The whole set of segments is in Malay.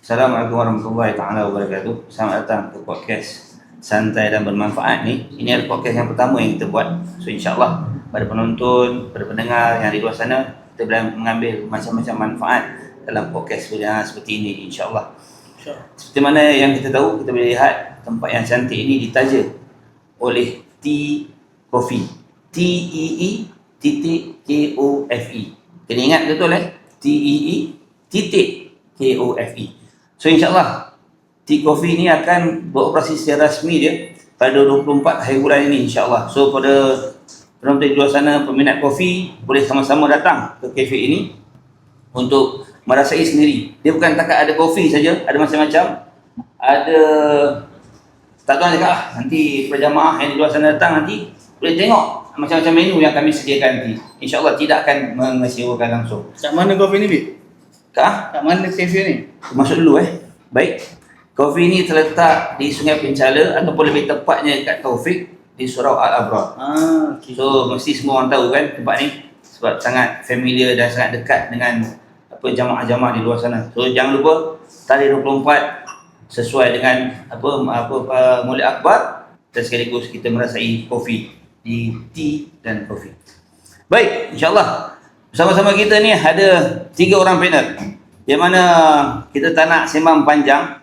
Assalamualaikum warahmatullahi taala wabarakatuh. Selamat datang ke podcast santai dan bermanfaat ni. Ini adalah podcast yang pertama yang kita buat. So insya-Allah pada penonton, pada pendengar yang di luar sana, kita boleh mengambil macam-macam manfaat dalam podcast seperti ini insya-Allah. Seperti mana yang kita tahu, kita boleh lihat tempat yang cantik ini ditaja oleh T Coffee. TEE.KOFE. Kena ingat betul TEE.KOFE. So insyaAllah T Coffee ni akan beroperasi secara rasmi dia pada 24 hari bulan ini insyaAllah. So pada penonton di luar sana, peminat kopi, boleh sama-sama datang ke kafe ini untuk merasai sendiri. Dia bukan takat ada kopi saja, ada macam-macam. Ada, tak tahu cakap lah, nanti perjamaah yang di luar sana datang nanti boleh tengok macam-macam menu yang kami sediakan nanti. InsyaAllah tidak akan mengecewakan langsung. Kat mana kopi ni, Bik? Kat mana kafe ni? Masuk dulu Baik. Kopi ni terletak di Sungai Penchala ataupun lebih tepatnya kat Taufik di Surau Al-Abrar. Okay. So mesti semua orang tahu kan tempat ni sebab sangat familiar dan sangat dekat dengan jamaah-jamaah di luar sana. So jangan lupa tarikh 24 sesuai dengan Maulid Akbar dan sekaligus kita merasai kopi di tea dan kopi. Baik, insyaAllah bersama-sama kita ni ada 3 orang panel yang mana kita tak nak sembang panjang,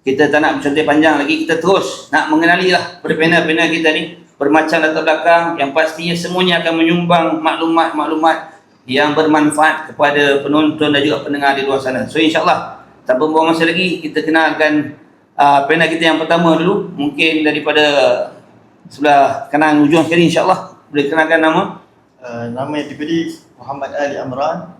kita tak nak bercontoh panjang lagi, kita terus nak mengenali lah pada panel-panel kita ni bermacam latar belakang yang pastinya semuanya akan menyumbang maklumat-maklumat yang bermanfaat kepada penonton dan juga pendengar di luar sana. So insyaAllah tanpa membuang masa lagi, kita kenalkan panel kita yang pertama dulu. Mungkin daripada sebelah kanan ujung sekali insyaAllah boleh kenalkan nama. Nama yang diberi Muhammad Ali Amran.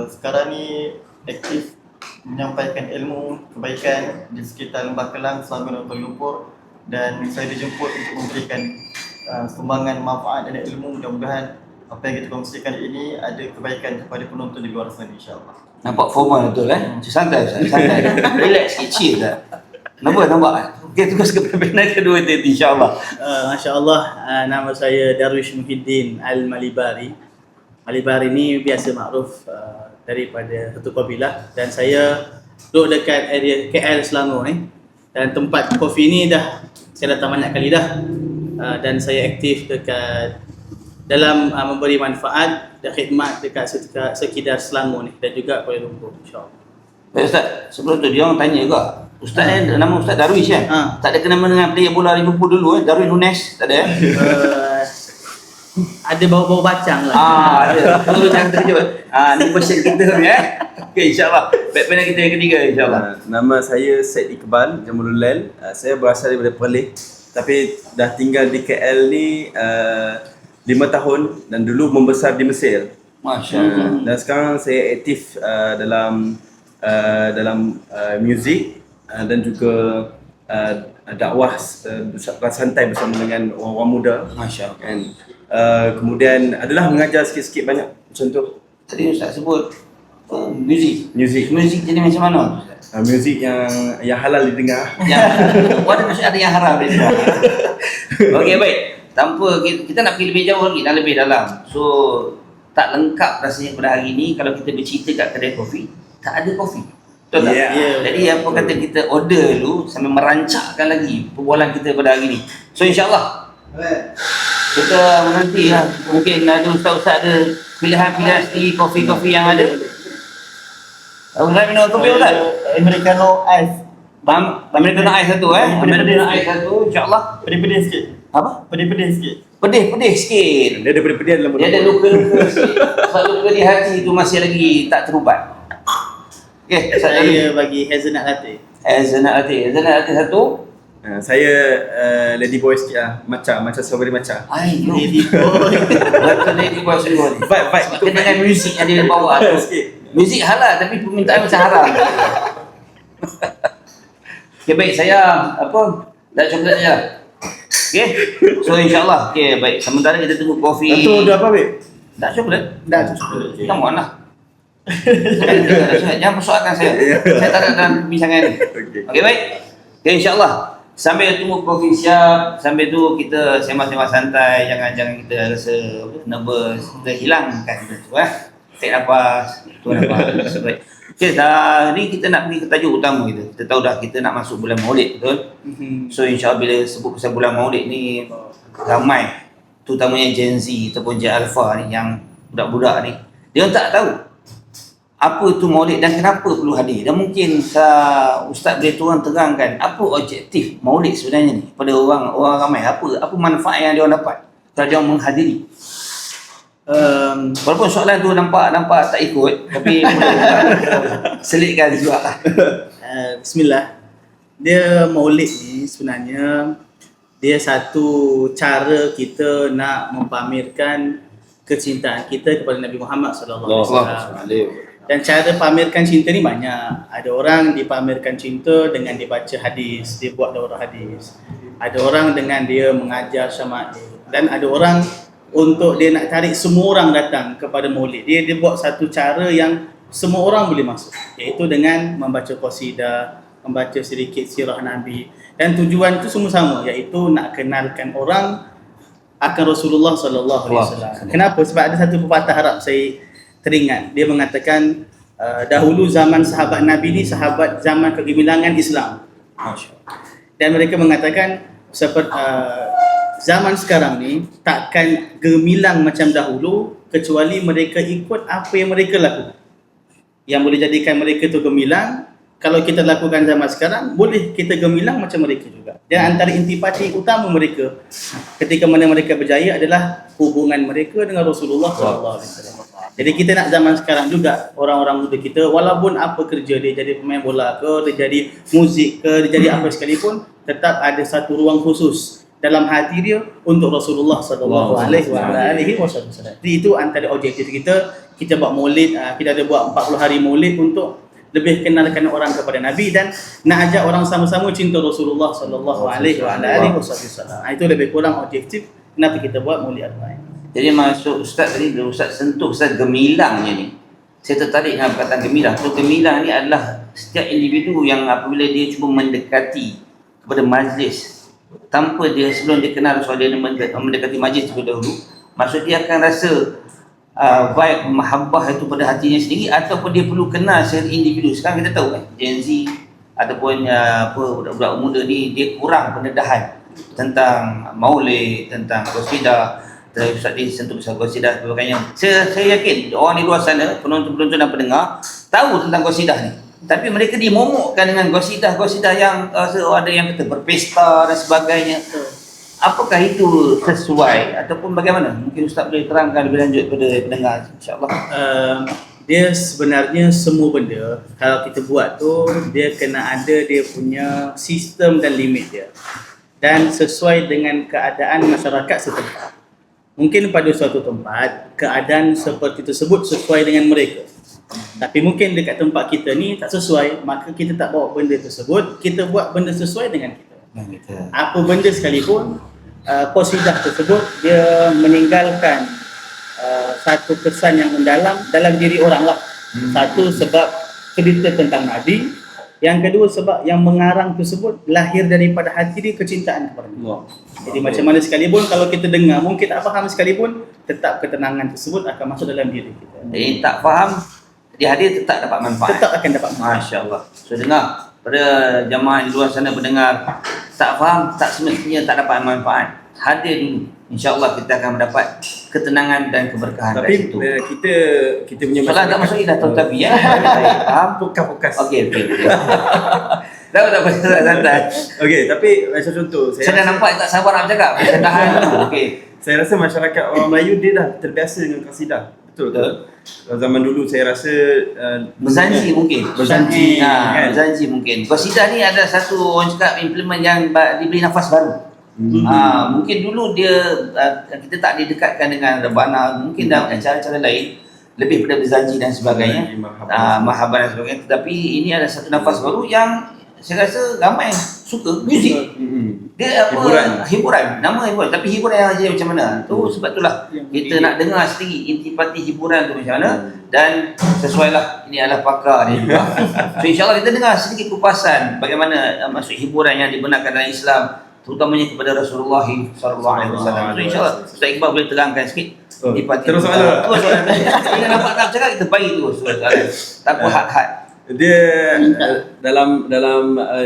Sekarang ni aktif menyampaikan ilmu kebaikan di sekitar Lembah Kelang, Selangor dan Kuala Lumpur, dan saya dijemput untuk memberikan sumbangan manfaat dan ilmu. Mudah-mudahan apa yang kita kongsikan ini ada kebaikan kepada penonton di luar sana insya-Allah. Nampak formal betul santai santai. Relax sikit, chill tak. Nampak. Okey, tugas kepada panel kedua tu insya-Allah. Masya-Allah, nama saya Darwish Muhyiddin Al-Malibari. Malibari ni biasa makruf daripada satu kabilah, dan saya duduk dekat area KL Selangor ni. Dan tempat kopi ni saya datang banyak kali dah. Dan saya aktif dekat dalam memberi manfaat dan khidmat dekat sekitar Selangor ni dan juga Kuala Lumpur insya-Allah. Baik Ustaz, sebelum tu dia orang tanya juga. Ustaz nama Ustaz Darwish kan? Tak ada kena dengan player bola Liverpool dulu Darwin Nunes, tak ada ada bau-bau bacang lah. Ada. Tunggu jangan terkejut. Ni version kita ni Okey, insya-Allah. Baik, panel kita yang ketiga insya-Allah. Nama saya Said Iqbal Jamululail. Saya berasal daripada Perlis, tapi dah tinggal di KL ni 5 tahun dan dulu membesar di Mesir. Masya-Allah. Dan sekarang saya aktif dalam muzik dan juga dakwah santai bersama dengan orang-orang muda. Masya-Allah. Kan. Kemudian adalah mengajar sikit-sikit banyak. Contoh Tadi Ustaz sebut muzik. muzik Jenis macam mana? muzik yang halal didengar. Ada maksud ada yang haram dia. Okey, baik. Tanpa kita nak pergi lebih jauh lagi dan lebih dalam. So tak lengkap rasanya pada hari ni kalau kita bercerita kat kedai kopi, tak ada kopi. Betul tak? Jadi apa kata kita order dulu sambil merancangkan lagi perbualan kita pada hari ni. So insya-Allah kita menanti lah. Mungkin ada ustaz-ustaz ada pilihan-pilihan sendiri kopi-kopi yang ada. Ustaz minum kopi Ustaz? Americano ice. Americano ice satu Americano ice satu insya-Allah. Pedih-pedih sikit. Apa? Pedih-pedih sikit. Pedih sikit. Dia ada pedih dalam mulut. Dia ada luka-luka sikit. Sebab luka di hati tu masih lagi tak terubat. Okey, Saya bagi hazelnut latte. Hazelnut latte satu. Saya lady boy sikit lah, macam strawberry matcha. Lady boy. Betul lady boy semua ni. Vibe Sebab dengan muzik yang dia bawa tu. Muzik halal tapi permintaan macam haram. Okey, baik, saya dah coklat saja. Okey. So insya-Allah. Okey, baik. Sementara kita tunggu kopi. Itu dah apa, Bik? Dah coklat? Dah coklat. Come on lah. Jangan persoalkan saya. Saya tak ada dalam perbincangan ni. Okey, baik. Okay, insyaAllah. Sambil tunggu kopi siap, sambil tu kita sembang-sembang santai, jangan kita rasa nervous, kita hilangkan tu Tarik nafas, tu nafas. Baik. Okay, dah ni kita nak pergi ke tajuk utama kita. Kita tahu dah kita nak masuk bulan Maulid, betul? So insya-Allah bila sebut pasal bulan Maulid ni ramai terutamanya Gen Z ataupun Gen Alpha ni yang budak-budak ni dia tak tahu apa tu Maulid dan kenapa perlu hadir. Dan mungkin Ustaz boleh terangkan apa objektif Maulid sebenarnya ni pada orang ramai, apa manfaat yang dia orang dapat kalau dia orang menghadiri. Walaupun soalan tu nampak tak ikut, tapi selitkan juga. Bismillah. Dia Maulid ni sebenarnya dia satu cara kita nak mempamerkan kecintaan kita kepada Nabi Muhammad sallallahu alaihi wasallam. Dan cara pamerkan cinta ni banyak. Ada orang dipamerkan cinta dengan dia baca hadis, dia buat daurah hadis. Ada orang dengan dia mengajar syama'il. Dan ada orang untuk dia nak tarik semua orang datang kepada Maulid. Dia buat satu cara yang semua orang boleh masuk, iaitu dengan membaca qasidah, membaca sedikit sirah Nabi. Dan tujuan itu semua sama, iaitu nak kenalkan orang akan Rasulullah sallallahu alaihi wasallam. Kenapa? Sebab ada satu pepatah Arab saya teringat. Dia mengatakan dahulu zaman sahabat Nabi ni sahabat zaman kegemilangan Islam. Dan mereka mengatakan seperti zaman sekarang ni takkan gemilang macam dahulu kecuali mereka ikut apa yang mereka lakukan. Yang boleh jadikan mereka tu gemilang, kalau kita lakukan zaman sekarang, boleh kita gemilang macam mereka juga. Dan antara intipati utama mereka ketika mana mereka berjaya adalah hubungan mereka dengan Rasulullah SAW. Jadi kita nak zaman sekarang juga, orang-orang muda kita, walaupun apa kerja dia, jadi pemain bola ke, dia jadi muzik ke, dia jadi apa sekalipun, tetap ada satu ruang khusus dalam hati dia untuk Rasulullah sallallahu alaihi wasallam. Jadi itu antara objektif kita buat Maulid. Kita ada buat 40 hari Maulid untuk lebih kenalkan orang kepada Nabi dan nak ajak orang sama-sama cinta Rasulullah sallallahu alaihi wasallam. Itu lebih kurang objektif kenapa kita buat Maulid Arba'in. Jadi masuk Ustaz tadi, Ustaz sentuh Ustaz gemilangnya ni. Saya tertarik dengan perkataan gemilang. So gemilang ni adalah setiap individu yang apabila dia cuba mendekati kepada majlis tanpa dia sebelum dia kenal soal dia mendekati majlis terlebih dahulu, maksud dia akan rasa vibe mahabbah itu pada hatinya sendiri ataupun dia perlu kenal secara individu. Sekarang kita tahu kan Gen Z ataupun budak-budak muda ni dia kurang pendedahan tentang Maulid, tentang qasidah. Tadi Ustaz dia sentuh pasal qasidah dan sebagainya. Saya yakin orang di luar sana, penonton-penonton dan pendengar tahu tentang qasidah ni. Tapi mereka dimomokkan dengan qasidah-qasidah yang ada yang kata berpesta dan sebagainya. Apakah itu sesuai ataupun bagaimana? Mungkin Ustaz boleh terangkan lebih lanjut kepada pendengar, insya-Allah. Dia sebenarnya semua benda kalau kita buat tu dia kena ada dia punya sistem dan limit dia. Dan sesuai dengan keadaan masyarakat setempat. Mungkin pada suatu tempat keadaan seperti tersebut sesuai dengan mereka. Tapi mungkin dekat tempat kita ni tak sesuai, maka kita tak bawa benda tersebut, kita buat benda sesuai dengan kita. Apa benda sekalipun, qasidah tersebut dia meninggalkan satu kesan yang mendalam dalam diri orang lah. Satu sebab cerita tentang Nabi, yang kedua sebab yang mengarang tersebut lahir daripada hati dia kecintaan kepada Allah. Jadi macam mana sekalipun kalau kita dengar, mungkin tak faham sekalipun, tetap ketenangan tersebut akan masuk dalam diri kita. Jadi tak faham, dia hadir tetap dapat manfaat. Tetap akan dapat manfaat. Masya-Allah. So dengar pada jemaah di luar sana pendengar, tak faham tak semestinya tak dapat manfaat. Hadir dulu. InsyaAllah kita akan mendapat ketenangan dan keberkahan tapi dari situ. kita punya Soalan tak masuk dah tahu tapi ya. Faham? Fokus. Okey. Tak apa santai. Okey, tapi macam contoh Saya dah nampak tak sabar nak bercakap. Saya tahan dulu. Okey. Saya rasa masyarakat orang Melayu dia dah terbiasa dengan qasidah. Betul. Zaman dulu saya rasa Berzanji mungkin. Berzanji, kan? Berzanji mungkin. Qasidah ni ada satu orang cakap implement yang diberi nafas baru. Mungkin dulu dia kita tak didekatkan dengan rebana, mungkin dalam cara-cara lain lebih pada berzanji dan sebagainya, mahabbah dan sebagainya. Tetapi ini ada satu nafas baru yang saya rasa ramai suka muzik. Dia apa? Hiburan. Nama hiburan. Tapi hiburan yang jadi macam mana? Tu sebab itulah kita nak dengar sendiri intipati hiburan tu macam mana dan sesuailah ini adalah pakar dia juga. So insya-Allah kita dengar sedikit kupasan bagaimana maksud hiburan yang dibenarkan dalam Islam, terutamanya kepada Rasulullah sallallahu alaihi wasallam. InsyaAllah Ustaz Iqbal boleh terangkan sikit. Terus soalan. Kita nampak tak cakap kita bagi terus soalan. Tak apa had-had. Dia dalam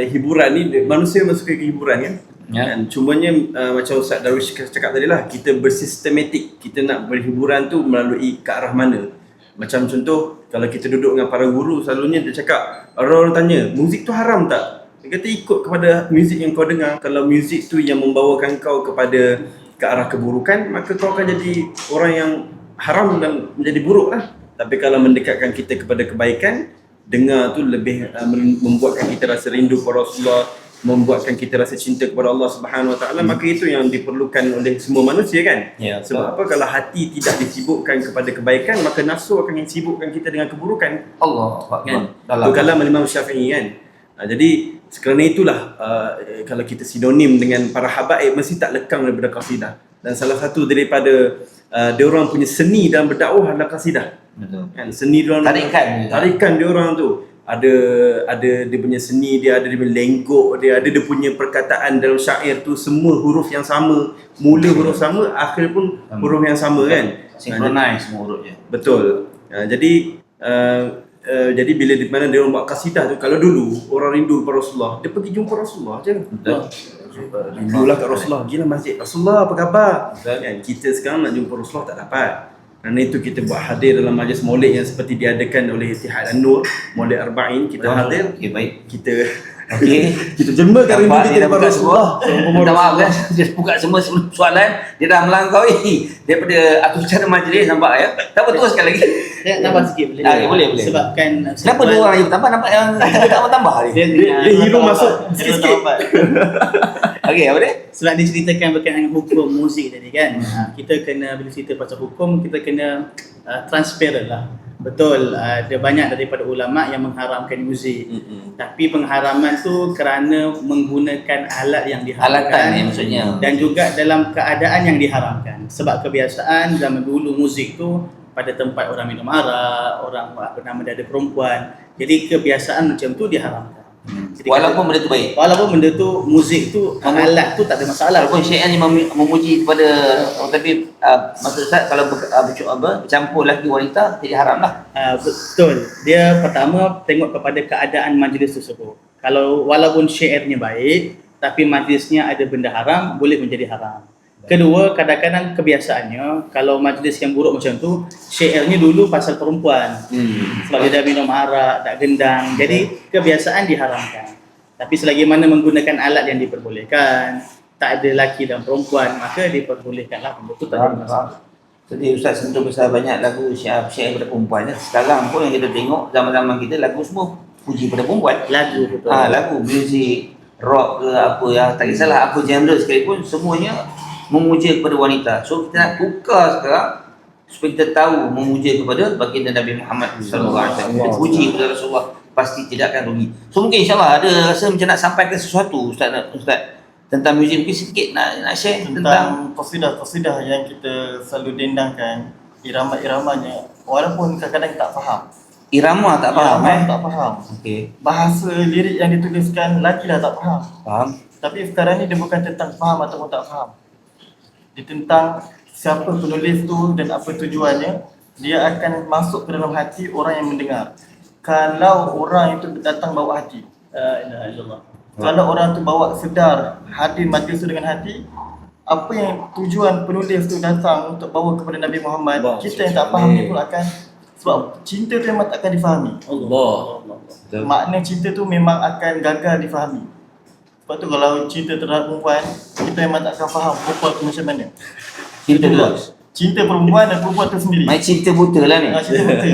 hiburan ni manusia memang suka hiburan kan. Ya. Kan cumanya macam Ustaz Darwish cakap tadi lah, kita bersistematik, kita nak berhiburan tu melalui ke arah mana. Macam contoh, kalau kita duduk dengan para guru, selalunya dia cakap, orang tanya, muzik tu haram tak? Dia kata ikut kepada muzik yang kau dengar. Kalau muzik tu yang membawakan kau kepada ke arah keburukan, maka kau akan jadi orang yang haram dan menjadi buruk lah. Tapi kalau mendekatkan kita kepada kebaikan, dengar tu lebih membuatkan kita rasa rindu kepada Rasulullah, membuatkan kita rasa cinta kepada Allah Subhanahu Wa Taala, maka itu yang diperlukan oleh semua manusia kan. Ya, Sebab apa? Kalau hati tidak disibukkan kepada kebaikan, maka nafsu akan sibukkan kita dengan keburukan. Allah Kan? dalam Itu kalam Imam Syafi'i kan. Jadi kerana itulah kalau kita sinonim dengan para habaib, mesti tak lekang daripada qasidah. Dan salah satu daripada dia orang punya seni dalam berdakwah adalah qasidah. betul. Kan seni dia orang, tarikan dia orang tu ada dia punya seni dia, ada dia punya lenggok dia, ada dia punya perkataan dalam syair tu semua huruf yang sama, mula huruf sama, akhir pun huruf yang sama kan. Synchronize semua huruf je. Betul. Jadi bila di mana dia orang buat kasidah tu, kalau dulu orang rindu kepada Rasulullah, dia pergi jumpa Rasulullah je. Betul. Rindulah kat Rasulullah, gila masjid Rasulullah apa khabar? Betul. Kan kita sekarang nak jumpa Rasulullah tak dapat. Kerana itu kita buat hadir dalam majlis maulid yang seperti diadakan oleh Ittihad An-Nur, Maulid Arba'in, kita hadir, Okey, baik. kita Okey. kita jemakan rindu Nampak kita dia dah kepada buka Rasulullah. semua. Minta maaf kan, dia buka semua soalan, dia dah melangkaui daripada atur cara majlis, nampak ya. Tak apa, teruskan lagi. Saya tambah sikit boleh? Boleh. Sebabkan Kenapa dua orang yang bertambah, nampak yang kita tak tambah ni? Dia hero masuk sikit-sikit. Okey, apa dia? Sebab diceritakan berkaitan dengan hukum muzik tadi kan. Kita kena, bila cerita pasal hukum, kita kena transparent lah. Betul, ada banyak daripada ulama yang mengharamkan muzik. Tapi pengharaman tu kerana menggunakan alat yang diharamkan. Alatan ni maksudnya. Dan juga dalam keadaan yang diharamkan. Sebab kebiasaan zaman dulu muzik tu pada tempat orang minum arak, orang dia ada perempuan. Jadi kebiasaan macam tu diharamkan. Jadi Walaupun benda tu baik. walaupun benda tu, muzik tu, alat tu tak ada masalah. Walaupun syair ni memuji kepada tapi maksud Ustaz kalau bercampur lelaki wanita jadi haram lah. Betul. Dia pertama tengok kepada keadaan majlis tersebut. Kalau walaupun syairnya baik tapi majlisnya ada benda haram, boleh menjadi haram. Kedua, kadang-kadang kebiasaannya kalau majlis yang buruk macam tu, syairnya dulu pasal perempuan. Sebab dia dah minum arak, tak gendang. Jadi kebiasaan diharamkan. Tapi selagi mana menggunakan alat yang diperbolehkan, tak ada lelaki dan perempuan, maka diperbolehkanlah. Itu tak ada masalah. Jadi Ustaz sentuh besar banyak lagu syair pada perempuan. Sekarang pun yang kita tengok zaman-zaman kita lagu semua puji pada perempuan. Lagu betul. Lagu muzik rock ke apa ya, tak kisahlah apa genre sekalipun, semuanya memuja kepada wanita. So kita nak tukar sekarang supaya kita tahu memuja kepada baginda Nabi Muhammad sallallahu alaihi wasallam. Kita puji kepada Rasulullah, pasti tidak akan rugi. So mungkin insya-Allah ada rasa macam nak sampaikan sesuatu Ustaz tentang muzik, mungkin sedikit nak share tentang qasidah yang kita selalu dendangkan, irama-iramanya walaupun kadang-kadang tak faham. irama tak faham Tak faham. Okey, Bahasa lirik yang dituliskan lagi dah tak faham. faham. Tapi sekarang ni dia bukan tentang faham ataupun tak faham. Dia tentang siapa penulis tu dan apa tujuannya. Dia akan masuk ke dalam hati orang yang mendengar. Kalau orang itu datang bawa hati, La ilaha illallah. kalau orang tu bawa sedar hadir majlis tu dengan hati, apa yang tujuan penulis tu datang untuk bawa kepada Nabi Muhammad, kita yang tak faham ni pun akan, sebab cinta tu memang tak akan difahami. Allah. Makna cinta tu memang akan gagal difahami. Sebab tu kalau cinta terhadap perempuan, kita memang tak akan faham perempuan tu macam mana. Cinta Betul buta. tak? Cinta perempuan dan perempuan tu sendiri. Main cinta buta lah ni. Cinta betul.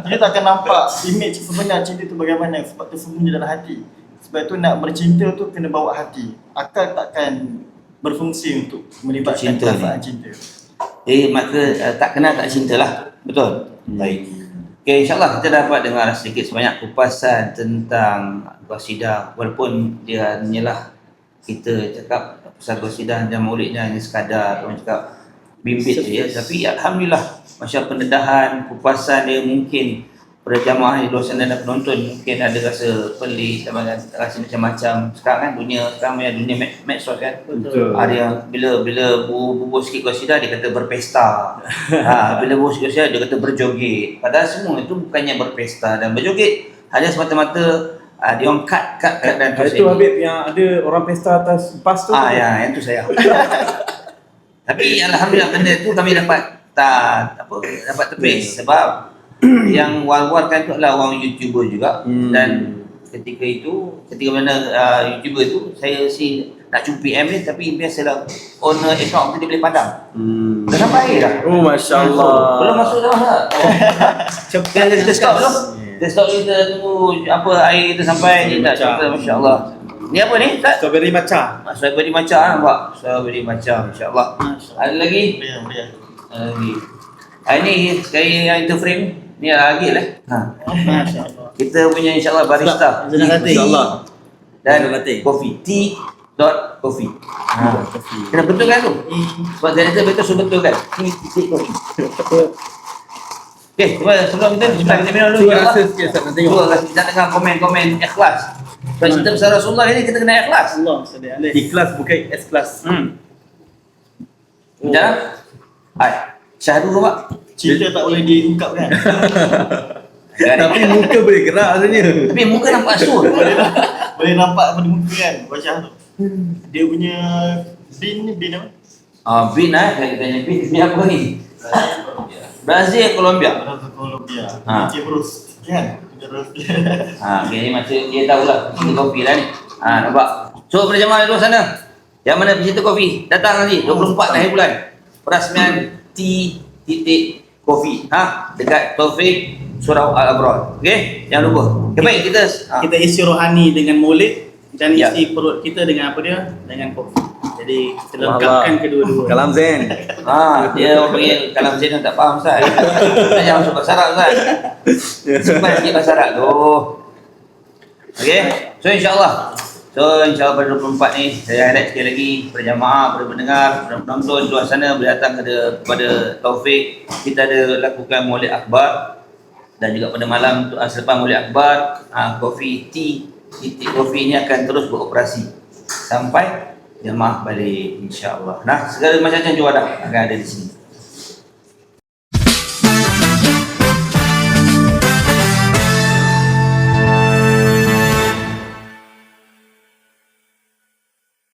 Kita tak akan nampak image sebenar cinta tu bagaimana, sebab tu sembunyi dalam hati. Sebab tu nak bercinta tu kena bawa hati. Akal takkan berfungsi untuk melibatkan Cinta ni. perasaan cinta. Maka tak kenal tak cinta lah. Betul? Baik. Okay, insyaAllah kita dapat dengar sedikit sebanyak kupasan tentang qasidah. Walaupun dia hanyalah kita cakap pasal qasidah dan maulid ni hanya sekadar orang cakap bimbit je ya. Tapi Alhamdulillah, macam pendedahan, kupasan dia mungkin pada jamaah di luar sana dan penonton mungkin ada rasa pelik dan rasa macam-macam. Sekarang kan sekarang punya dunia medsos kan. Betul. Ada yang bila bubuh sikit qasidah dia kata berpesta. Bila bubuh sikit qasidah dia kata berjoget. Padahal semua itu bukannya berpesta dan berjoget. Hanya semata-mata dia orang cut dan terus Itu edit. Habib yang ada orang pesta atas pas tu. Ya, yang tu saya. Tapi alhamdulillah benda tu kami dapat dapat tepis sebab yang war-warkan tu adalah orang YouTuber juga. Dan ketika mana YouTuber tu saya nak jumpa PM ni, tapi biasalah owner account tu dia boleh padam. Dah sampai air dah. Oh, masya-Allah. Belum masuk dah masa. Kita stop dulu. Kita stop, kita tunggu apa air tu sampai ni dah cepat, masya-Allah. Ni apa ni? Ustaz? Strawberry matcha. Strawberry matcha nampak. Strawberry matcha, masya-Allah. Ada lagi? Boleh. Lagi. Ini sekali yang interframe ni lagi lah. Masya-Allah. Kita punya insya-Allah barista. Zainal Latif. InsyaAllah. Dan Zainal Latif. coffee. Tea.coffee. Kena betulkan tu. Sebab director betul suruh betulkan. Tea.coffee. Okey, sebelum kita minum dulu. Cuba rasa sikit Ustaz, nak tengok. Cuba kita dengar komen-komen ikhlas. Sebab cerita pasal Rasulullah ini kita kena ikhlas. Allah salli alaihi. Ikhlas bukan S-class. Jangan. Hai. Syahdu tu, Pak. Cinta tak boleh diungkapkan. Tapi muka boleh gerak rasanya. Tapi muka nampak asul. Boleh nampak pada muka kan wajah tu. Dia punya bin apa? Bin saya tanya bin apa ni? Brazil, Colombia. Colombia. Ha. Bruce kan? Bruce. Okay, ni macam dia tahulah pecinta kopi lah ni. Nampak. So pada jemaah di luar sana, yang mana pecinta kopi, datang nanti 24 akhir bulan. Perasmian Tea.coffee. Dekat Taufik Surau Al-Abrar. Okey, jangan lupa. Okay, baik kita Kita isi rohani dengan maulid dan Ya. isi perut kita dengan apa dia? Dengan kopi. Jadi kita lengkapkan kedua-dua. Kalam Zen. dia orang panggil kalam Zain tak faham Ustaz. Jangan masuk bahasa Arab Ustaz. Simpan sikit bahasa Arab tu. Okey. So insya-Allah pada 24 ni saya highlight sekali lagi kepada jamaah, kepada pendengar, kepada penonton di luar sana boleh datang kepada Taufik. Kita ada lakukan Maulid Akbar dan juga pada malam selepas Maulid Akbar, Tea.coffee ini akan terus beroperasi sampai jemaah balik insya-Allah. Nah, segala macam-macam juadah akan ada di sini.